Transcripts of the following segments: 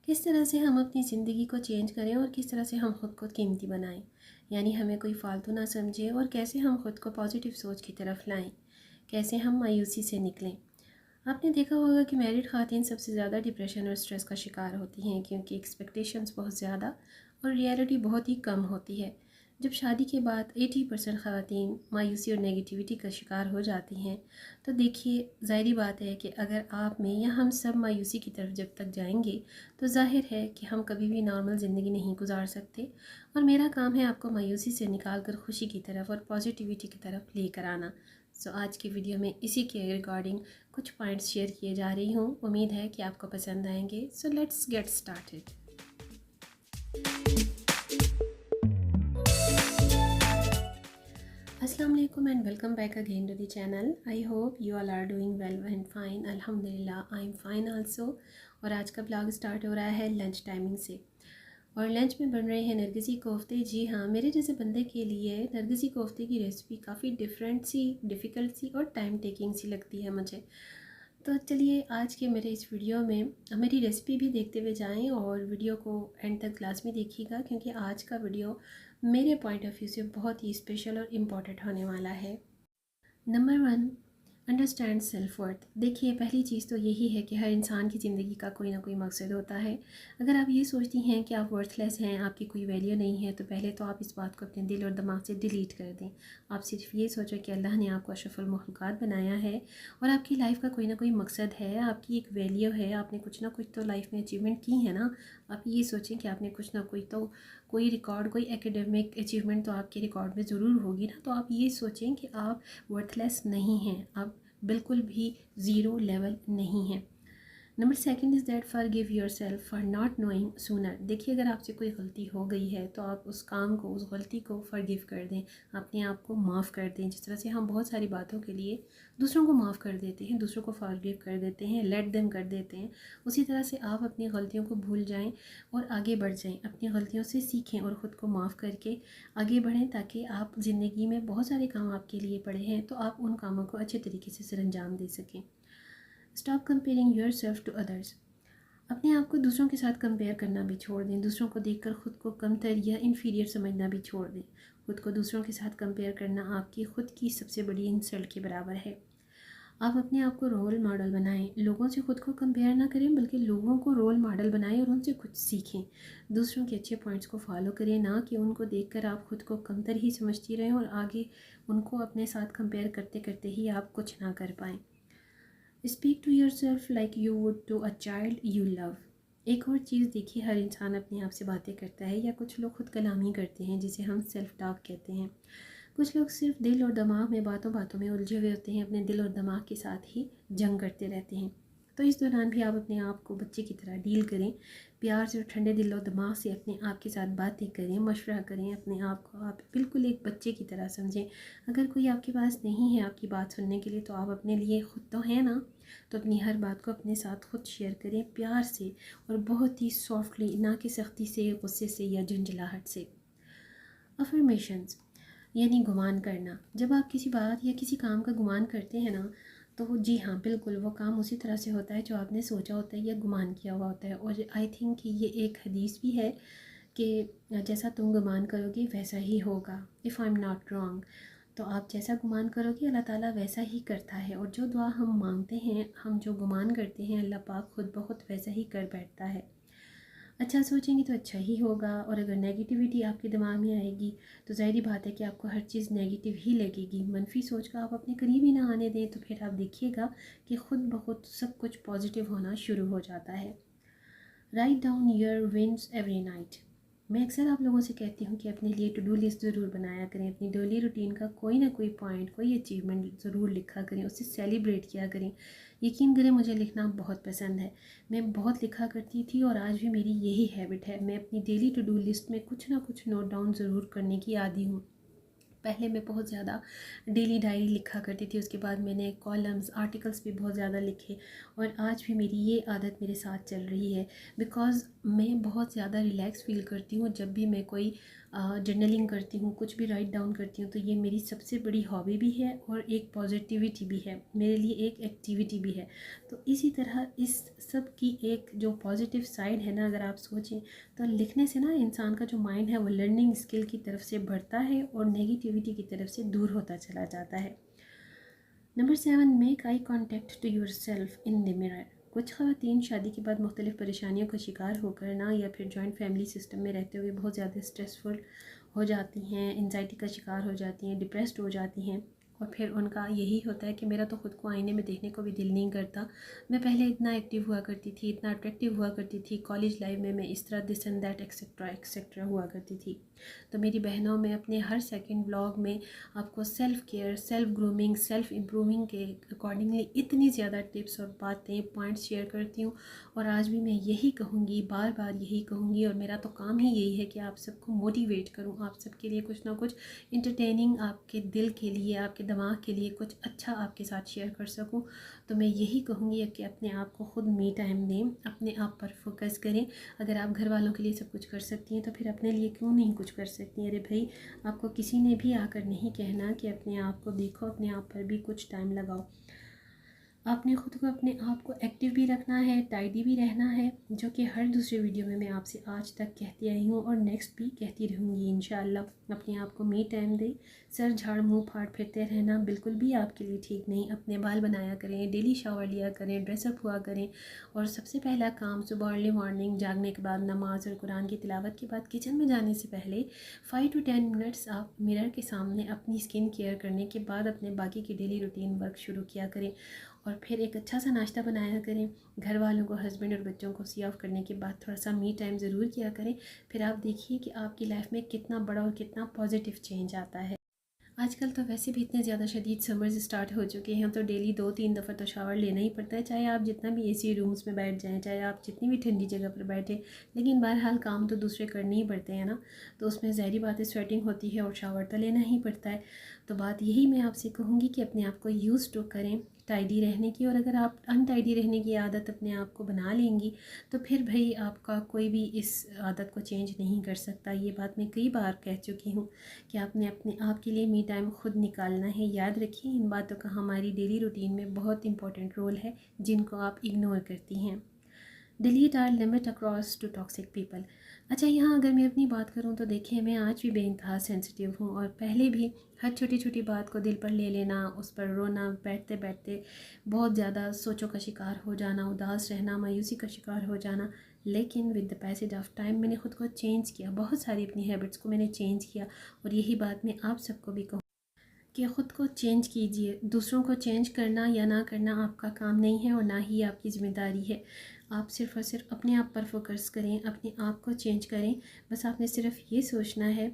किस तरह से हम अपनी ज़िंदगी को चेंज करें और किस तरह से हम ख़ुद को कीमती बनाएं, यानी हमें कोई फ़ालतू ना समझे और कैसे हम ख़ुद को पॉजिटिव सोच की तरफ लाएं, कैसे हम मायूसी से निकलें। आपने देखा होगा कि मैरिड ख़वातीन सबसे ज़्यादा डिप्रेशन और स्ट्रेस का शिकार होती हैं क्योंकि एक्सपेक्टेशंस बहुत ज़्यादा और रियलिटी बहुत ही कम होती है। जब शादी के बाद 80% ख़वातीन मायूसी और नेगेटिविटी का शिकार हो जाती हैं, तो देखिए ज़ाहिरी बात है कि अगर आप में या हम सब मायूसी की तरफ जब तक जाएंगे तो ज़ाहिर है कि हम कभी भी नॉर्मल ज़िंदगी नहीं गुजार सकते। और मेरा काम है आपको मायूसी से निकाल कर खुशी की तरफ और पॉजिटिविटी की तरफ लेकर आना। सो आज की वीडियो में इसी के रिगार्डिंग कुछ पॉइंट्स शेयर किए जा रही हूँ। उम्मीद है कि आपको पसंद आएंगे। So let's get started. अस्सलाम वालेकुम and welcome back again to the channel. I hope you all are doing well and fine. अल्हम्दुलिल्लाह आई एम फाइन आल्सो। और आज का ब्लॉग स्टार्ट हो रहा है लंच टाइमिंग से और लंच में बन रहे हैं नरगिसी कोफ्ते। जी हाँ, मेरे जैसे बंदे के लिए नरगिसी कोफ्ते की रेसिपी काफ़ी डिफरेंट सी, डिफ़िकल्ट सी और टाइम टेकिंग सी लगती है मुझे। तो चलिए आज के मेरे इस वीडियो में मेरी रेसिपी भी देखते हुए जाएं और वीडियो को एंड तक क्लास में देखिएगा क्योंकि आज का वीडियो मेरे पॉइंट ऑफ व्यू से बहुत ही स्पेशल और इम्पॉर्टेंट होने वाला है। Number 1, understand self worth. देखिए पहली चीज़ तो यही है कि हर इंसान की ज़िंदगी का कोई ना कोई मकसद होता है। अगर आप ये सोचती हैं कि आप वर्थलेस हैं, आपकी कोई वैल्यू नहीं है, तो पहले तो आप इस बात को अपने दिल और दिमाग से डिलीट कर दें। आप सिर्फ ये सोचो कि अल्लाह ने आपको अशरफुल मखलूक़ात बनाया है और आपकी लाइफ का कोई ना कोई मकसद है, आपकी एक वैल्यू है, आपने कुछ ना कुछ तो लाइफ में अचीवमेंट की है ना। आप ये सोचें कि आपने कुछ ना कोई रिकॉर्ड, कोई एकेडमिक अचीवमेंट तो आपके रिकॉर्ड में ज़रूर होगी ना। तो आप ये सोचें कि आप वर्थलेस नहीं हैं, आप बिल्कुल भी ज़ीरो लेवल नहीं हैं। Number second is that forgive yourself for not knowing sooner. देखिए अगर आपसे कोई गलती हो गई है तो आप उस काम को, उस गलती को फॉरगिव कर दें, अपने आप को माफ़ कर दें। जिस तरह से हम बहुत सारी बातों के लिए दूसरों को माफ़ कर देते हैं, दूसरों को फॉरगिव कर देते हैं, लेट देम कर देते हैं, उसी तरह से आप अपनी गलतियों को भूल जाएं और आगे बढ़ जाएं। अपनी गलतियों से सीखें और ख़ुद को माफ़ करके आगे बढ़ें ताकि आप ज़िंदगी में बहुत सारे काम आपके लिए पड़े हैं तो आप उन कामों को अच्छे तरीके से सरअंजाम दे सकें। Stop comparing yourself to others. अपने आप को दूसरों के साथ कंपेयर करना भी छोड़ दें। दूसरों को देखकर ख़ुद को कमतर या इन्फीरियर समझना भी छोड़ दें। ख़ुद को दूसरों के साथ कंपेयर करना आपकी ख़ुद की सबसे बड़ी इंसल्ट के बराबर है। आप अपने आप को रोल मॉडल बनाएं। लोगों से ख़ुद को कंपेयर ना करें बल्कि लोगों को रोल मॉडल बनाएं और उनसे कुछ सीखें। दूसरों के अच्छे पॉइंट्स को फॉलो करें, ना कि उनको देखकर आप ख़ुद को कमतर ही समझती रहें और आगे उनको अपने साथ कंपेयर करते करते ही आप कुछ ना कर पाएँ। Speak to yourself like you would to a child you love. एक और चीज़ देखिए, हर इंसान अपने आप से बातें करता है या कुछ लोग खुद कलामी करते हैं जिसे हम सेल्फ टॉक कहते हैं। कुछ लोग सिर्फ दिल और दिमाग में बातों बातों में उलझे हुए होते हैं, अपने दिल और दिमाग के साथ ही जंग करते रहते हैं। तो इस दौरान भी आप अपने आप को बच्चे की तरह डील करें। प्यार से और ठंडे दिल और दिमाग से अपने आप के साथ बातें करें, मशवरा करें। अपने आप को आप बिल्कुल एक बच्चे की तरह समझें। अगर कोई आपके पास नहीं है आपकी बात सुनने के लिए तो आप अपने लिए खुद तो हैं ना। तो अपनी हर बात को अपने साथ खुद शेयर करें प्यार से और बहुत ही सॉफ्टली, ना कि सख्ती से, गुस्से से या झुंझलाहट से। अफर्मेशंस यानी गुमान करना। जब आप किसी बात या किसी काम का गुमान करते हैं ना, तो जी हाँ बिल्कुल वो काम उसी तरह से होता है जो आपने सोचा होता है या गुमान किया हुआ होता है। और आई थिंक कि ये एक हदीस भी है कि जैसा तुम गुमान करोगे वैसा ही होगा, if I am not wrong. तो आप जैसा गुमान करोगे अल्लाह ताला वैसा ही करता है। और जो दुआ हम मांगते हैं, हम जो गुमान करते हैं, अल्लाह पाक खुद ब खुद वैसा ही कर बैठता है। अच्छा सोचेंगे तो अच्छा ही होगा। और अगर नेगेटिविटी आपके दिमाग में आएगी तो ज़ाहिर बात है कि आपको हर चीज़ नेगेटिव ही लगेगी। मनफी सोच का आप अपने करीब ही ना आने दें तो फिर आप देखिएगा कि ख़ुद ब खुद सब कुछ पॉजिटिव होना शुरू हो जाता है। Write down your wins every night. मैं अक्सर आप लोगों से कहती हूँ कि अपने लिए टू डू लिस्ट ज़रूर बनाया करें। अपनी डेली रूटीन का कोई ना कोई पॉइंट, कोई अचीवमेंट ज़रूर लिखा करें, उसे सेलिब्रेट किया करें। यकीन करें मुझे लिखना बहुत पसंद है। मैं बहुत लिखा करती थी और आज भी मेरी यही हैबिट है। मैं अपनी डेली टू डू लिस्ट में कुछ ना कुछ नोट डाउन ज़रूर करने की आदी हूँ। पहले मैं बहुत ज़्यादा डेली डायरी लिखा करती थी, उसके बाद मैंने कॉलम्स आर्टिकल्स भी बहुत ज़्यादा लिखे, और आज भी मेरी ये आदत मेरे साथ चल रही है। बिकॉज़ मैं बहुत ज़्यादा रिलैक्स फ़ील करती हूँ जब भी मैं कोई जर्नलिंग करती हूँ, कुछ भी राइट डाउन करती हूँ, तो ये मेरी सबसे बड़ी हॉबी भी है और एक पॉजिटिविटी भी है, मेरे लिए एक एक्टिविटी भी है। तो इसी तरह इस सब की एक जो पॉजिटिव साइड है ना, अगर आप सोचें तो लिखने से ना इंसान का जो माइंड है वो लर्निंग स्किल की तरफ से बढ़ता है और नेगेटिविटी की तरफ से दूर होता चला जाता है। Number 7, make eye contact to yourself in the mirror. कुछ ख़वातीन शादी के बाद मुख्तलिफ़ परेशानियों का शिकार होकर ना, या फिर जॉइंट फैमिली सिस्टम में रहते हुए बहुत ज़्यादा स्ट्रेसफुल हो जाती हैं, एंजाइटी का शिकार हो जाती हैं, डिप्रेस्ड हो जाती हैं, और फिर उनका यही होता है कि मेरा तो ख़ुद को आईने में देखने को भी दिल नहीं करता। मैं पहले इतना एक्टिव हुआ करती थी, इतना अट्रैक्टिव हुआ करती थी, कॉलेज लाइफ में मैं इस तरह this and that etcetera etcetera हुआ करती थी। तो मेरी बहनों में अपने हर सेकंड ब्लॉग में आपको self care, self grooming, self improving के अकॉर्डिंगली इतनी ज़्यादा टिप्स और बातें पॉइंट्स शेयर करती हूँ। और आज भी मैं यही कहूँगी, बार बार यही कहूँगी, और मेरा तो काम ही यही है कि आप सबको मोटिवेट करूँ, आप सबके लिए कुछ ना कुछ इंटरटेनिंग, आपके दिल के लिए, आपके दिमाग के लिए कुछ अच्छा आपके साथ शेयर कर सकूँ। तो मैं यही कहूँगी कि अपने आप को ख़ुद मी टाइम दें, अपने आप पर फोकस करें। अगर आप घर वालों के लिए सब कुछ कर सकती हैं तो फिर अपने लिए क्यों नहीं कुछ कर सकती हैं? अरे भाई, आपको किसी ने भी आकर नहीं कहना कि अपने आप को देखो, अपने आप पर भी कुछ टाइम लगाओ। आपने ख़ुद को, अपने आप को एक्टिव भी रखना है, टाइडी भी रहना है, जो कि हर दूसरे वीडियो में मैं आपसे आज तक कहती आई हूँ और नेक्स्ट भी कहती रहूँगी इंशाअल्लाह। अपने आप को मी टाइम दें। सर झाड़ मुंह फाड़ फिरते रहना बिल्कुल भी आपके लिए ठीक नहीं। अपने बाल बनाया करें, डेली शावर लिया करें, ड्रेसअप हुआ करें, और सबसे पहला काम सुबह अर्ली मॉर्निंग जागने के बाद नमाज और कुरान की तिलावत के बाद किचन में जाने से पहले 5 to 10 मिनट्स आप मिरर के सामने अपनी स्किन केयर करने के बाद अपने बाकी की डेली रूटीन वर्क शुरू किया करें। और फिर एक अच्छा सा नाश्ता बनाया करें। घर वालों को, हस्बैंड और बच्चों को सी ऑफ करने के बाद थोड़ा सा मी टाइम ज़रूर किया करें। फिर आप देखिए कि आपकी लाइफ में कितना बड़ा और कितना पॉजिटिव चेंज आता है। आजकल तो वैसे भी इतने ज़्यादा शदीद समर्स स्टार्ट हो चुके हैं, तो डेली 2-3 दफ़ा तो शावर लेना ही पड़ता है, चाहे आप जितना भी एसी रूम्स में बैठ जाएं, चाहे आप जितनी भी ठंडी जगह पर बैठें। लेकिन बहरहाल काम तो दूसरे करने ही पड़ते हैं ना, तो उसमें ज़ाहिरी बात है स्वेटिंग होती है और शावर तो लेना ही पड़ता है। तो बात यही मैं आपसे कहूँगी कि अपने आप को यूज़ टू करें टाइडी रहने की, और अगर आप अनटाइडी रहने की आदत अपने आप को बना लेंगी तो फिर भाई आपका कोई भी इस आदत को चेंज नहीं कर सकता। ये बात मैं कई बार कह चुकी हूँ कि आपने अपने आप के लिए मी टाइम खुद निकालना है। याद रखिए, इन बातों का हमारी डेली रूटीन में बहुत इंपॉर्टेंट रोल है, जिनको आप इग्नोर करती हैं। Delete or limit across to toxic people. अच्छा, यहाँ अगर मैं अपनी बात करूँ तो देखिए, मैं आज भी बेइंतहा सेंसिटिव हूँ, और पहले भी हर छोटी छोटी बात को दिल पर ले लेना, उस पर रोना, बैठते बैठते बहुत ज़्यादा सोचों का शिकार हो जाना, उदास रहना, मायूसी का शिकार हो जाना। लेकिन with the passage of time मैंने ख़ुद को चेंज किया, बहुत सारी अपनी हैबिट्स को मैंने चेंज किया, और यही बात मैं आप सबको भी कहूँ कि ख़ुद को चेंज कीजिए। दूसरों को चेंज करना या ना करना आपका काम नहीं है और ना ही आपकी ज़िम्मेदारी है। आप सिर्फ़ और सिर्फ अपने आप पर फोकस करें, अपने आप को चेंज करें। बस आपने सिर्फ ये सोचना है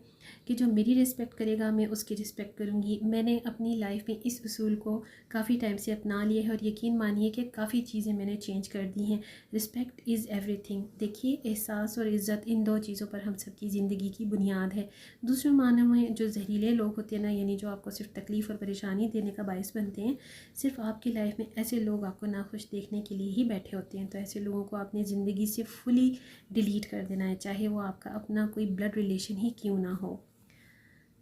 कि जो मेरी रिस्पेक्ट करेगा मैं उसकी रिस्पेक्ट करूँगी। मैंने अपनी लाइफ में इस उसूल को काफ़ी टाइम से अपना लिया है, और यकीन मानिए कि काफ़ी चीज़ें मैंने चेंज कर दी हैं। Respect is everything. देखिए, एहसास और इज़्ज़त, इन दो चीज़ों पर हम सबकी ज़िंदगी की बुनियाद है। दूसरे मानों में जो जहरीले लोग होते हैं ना, यानी जो आपको सिर्फ तकलीफ़ और परेशानी देने का बायस बनते हैं, सिर्फ आपकी लाइफ में ऐसे लोग आपको नाखुश देखने के लिए ही बैठे होते हैं। तो ऐसे लोगों को अपनी ज़िंदगी से फुली डिलीट कर देना है, चाहे वो आपका अपना कोई ब्लड रिलेशन ही क्यों ना हो।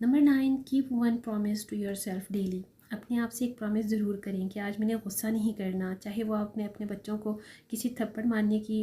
Number 9, keep one promise to yourself daily. अपने आप से एक प्रॉमिस ज़रूर करें कि आज मैंने गुस्सा नहीं करना, चाहे वो आपने अपने बच्चों को किसी थप्पड़ मारने की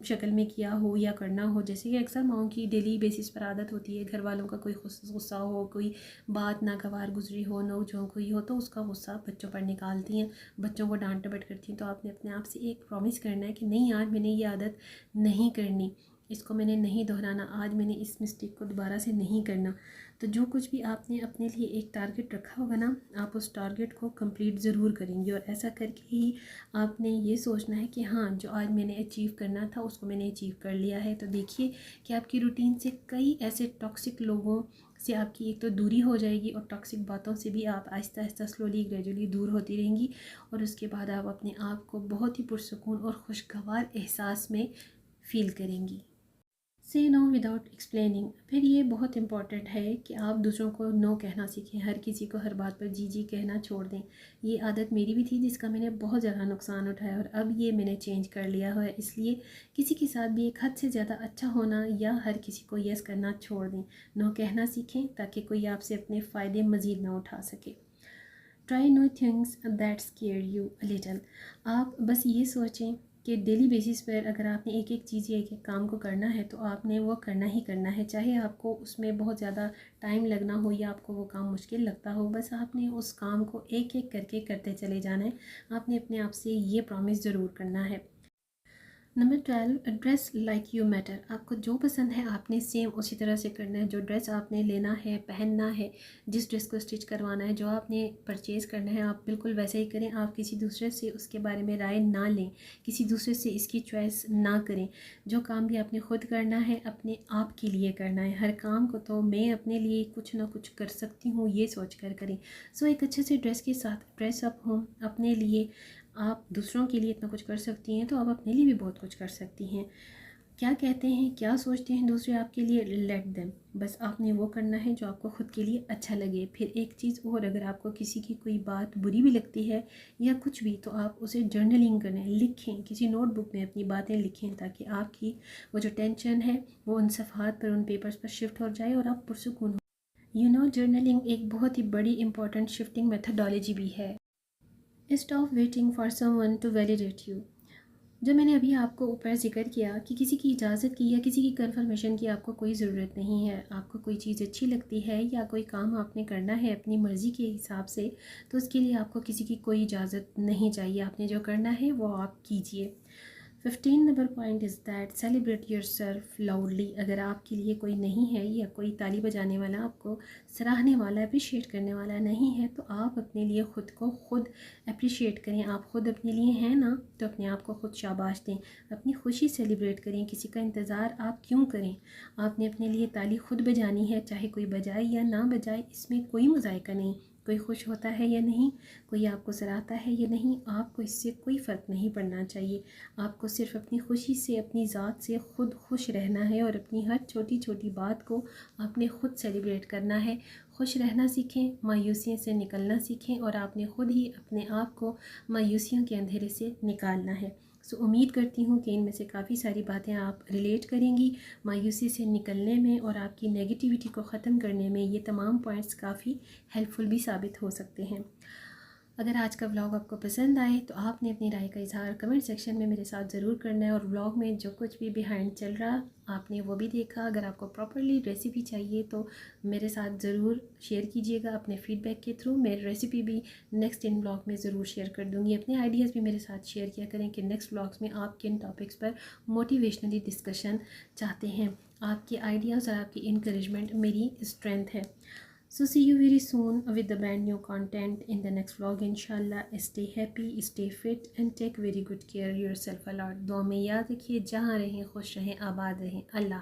शक्ल में किया हो या करना हो। जैसे कि अक्सर माओं की डेली बेसिस पर आदत होती है, घर वालों का कोई गुस्सा हो, कोई बात नागवार गुजरी हो, नोक झोंक हुई हो, तो उसका गुस्सा बच्चों पर निकालती हैं, बच्चों को डांट डपट करती हैं। तो आपने अपने आप से एक प्रॉमिस करना है कि नहीं, आज मैंने ये आदत नहीं करनी, इसको मैंने नहीं दोहराना, आज मैंने इस मिस्टेक को दोबारा से नहीं करना। तो जो कुछ भी आपने अपने लिए एक टारगेट रखा होगा ना, आप उस टारगेट को कंप्लीट ज़रूर करेंगे, और ऐसा करके ही आपने ये सोचना है कि हाँ, जो आज मैंने अचीव करना था उसको मैंने अचीव कर लिया है। तो देखिए कि आपकी रूटीन से कई ऐसे टॉक्सिक लोगों से आपकी एक तो दूरी हो जाएगी, और टॉक्सिक बातों से भी आप आहिस्ता आहिस्ता स्लोली ग्रेजुअली दूर होती रहेंगी, और उसके बाद आप अपने आप को बहुत ही पुरसुकून और खुशगवार एहसास में फ़ील करेंगी। से नो विदाउट एक्सप्लेनिंग। फिर ये बहुत इंपॉर्टेंट है कि आप दूसरों को नो कहना सीखें, हर किसी को हर बात पर जी जी कहना छोड़ दें। ये आदत मेरी भी थी जिसका मैंने बहुत ज़्यादा नुकसान उठाया और अब ये मैंने चेंज कर लिया है। इसलिए किसी के साथ भी एक हद से ज़्यादा अच्छा होना या हर किसी को यस करना छोड़ दें, नो कहना सीखें ताकि कोई आपसे अपने फ़ायदे मज़ीद ना उठा सके। Try new things that square you a little. आप बस ये सोचें कि डेली बेसिस पर अगर आपने एक एक चीज़ या एक एक काम को करना है तो आपने वो करना ही करना है, चाहे आपको उसमें बहुत ज़्यादा टाइम लगना हो या आपको वो काम मुश्किल लगता हो। बस आपने उस काम को एक एक करके करते चले जाना है। आपने अपने आप से ये प्रॉमिस ज़रूर करना है। Number 12, dress like you matter. आपको जो पसंद है आपने सेम उसी तरह से करना है। जो ड्रेस आपने लेना है, पहनना है, जिस ड्रेस को स्टिच करवाना है, जो आपने परचेज़ करना है, आप बिल्कुल वैसे ही करें। आप किसी दूसरे से उसके बारे में राय ना लें, किसी दूसरे से इसकी चॉइस ना करें। जो काम भी आपने ख़ुद करना है अपने आप के लिए करना है। हर काम को तो मैं अपने लिए कुछ ना कुछ कर सकती हूँ ये सोच कर करें। सो एक अच्छे से ड्रेस के साथ ड्रेस अप हो अपने लिए। आप दूसरों के लिए इतना कुछ कर सकती हैं तो आप अपने लिए भी बहुत कुछ कर सकती हैं। क्या कहते हैं, क्या सोचते हैं दूसरे आपके लिए, लेट देम। बस आपने वो करना है जो आपको ख़ुद के लिए अच्छा लगे। फिर एक चीज़ और, अगर आपको किसी की कोई बात बुरी भी लगती है या कुछ भी, तो आप उसे जर्नलिंग करें, लिखें, किसी नोटबुक में अपनी बातें लिखें ताकि आपकी वो जो टेंशन है वो उन सफ़हात पर, उन पेपर्स पर शिफ्ट हो जाए और आप पुरसुकून हो। जर्नलिंग एक बहुत ही बड़ी इंपॉर्टेंट शिफ्टिंग मेथडोलॉजी भी है। Stop waiting for someone to validate you. जो मैंने अभी आपको ऊपर ज़िक्र किया कि किसी की इजाज़त की या किसी की कंफर्मेशन की आपको कोई ज़रूरत नहीं है। आपको कोई चीज़ अच्छी लगती है या कोई काम आपने करना है अपनी मर्ज़ी के हिसाब से, तो उसके लिए आपको किसी की कोई इजाज़त नहीं चाहिए। आपने जो करना है वो आप कीजिए। 15 number point is that celebrate your self loudly. अगर आपके लिए कोई नहीं है या कोई ताली बजाने वाला, आपको सराहने वाला, अप्रिशिएट करने वाला नहीं है, तो आप अपने लिए ख़ुद को खुद अप्रिशिएट करें। आप ख़ुद अपने लिए हैं ना, तो अपने आप को ख़ुद शाबाश दें, अपनी खुशी सेलिब्रेट करें। किसी का इंतज़ार आप क्यों करें? आपने अपने लिए ताली ख़ुद बजानी है, चाहे कोई बजाए या ना बजाए, इसमें कोई मुज़ायका नहीं। कोई खुश होता है या नहीं, कोई आपको सराहता है या नहीं, आपको इससे कोई फ़र्क नहीं पड़ना चाहिए। आपको सिर्फ अपनी खुशी से, अपनी ज़ात से ख़ुद खुश रहना है और अपनी हर छोटी छोटी बात को आपने ख़ुद सेलिब्रेट करना है। खुश रहना सीखें, मायूसियों से निकलना सीखें और आपने ख़ुद ही अपने आप को मायूसियों के अंधेरे से निकालना है। सो उम्मीद करती हूँ कि इनमें से काफ़ी सारी बातें आप रिलेट करेंगी। मायूसी से निकलने में और आपकी नेगेटिविटी को ख़त्म करने में ये तमाम पॉइंट्स काफ़ी हेल्पफुल भी साबित हो सकते हैं। अगर आज का व्लॉग आपको पसंद आए तो आपने अपनी राय का इज़हार कमेंट सेक्शन में मेरे साथ ज़रूर करना है और व्लॉग में जो कुछ भी बिहाइंड चल रहा आपने वो भी देखा। अगर आपको प्रॉपरली रेसिपी चाहिए तो मेरे साथ ज़रूर शेयर कीजिएगा अपने फ़ीडबैक के थ्रू। मैं रेसिपी भी नेक्स्ट इन व्लॉग में ज़रूर शेयर कर दूँगी। अपने आइडियाज़ भी मेरे साथ शेयर किया करें कि नेक्स्ट व्लॉग्स में आप किन टॉपिक्स पर मोटिवेशनली डिस्कशन चाहते हैं। आपके आइडियाज़ और आपकी इंकरेजमेंट मेरी स्ट्रेंथ है। So see you very soon with the brand new content in the next vlog inshallah. Stay happy, stay fit and take very good care yourself a lot. दुआ में याद रखिए, जहाँ रहें खुश रहें, आबाद रहें। अल्लाह।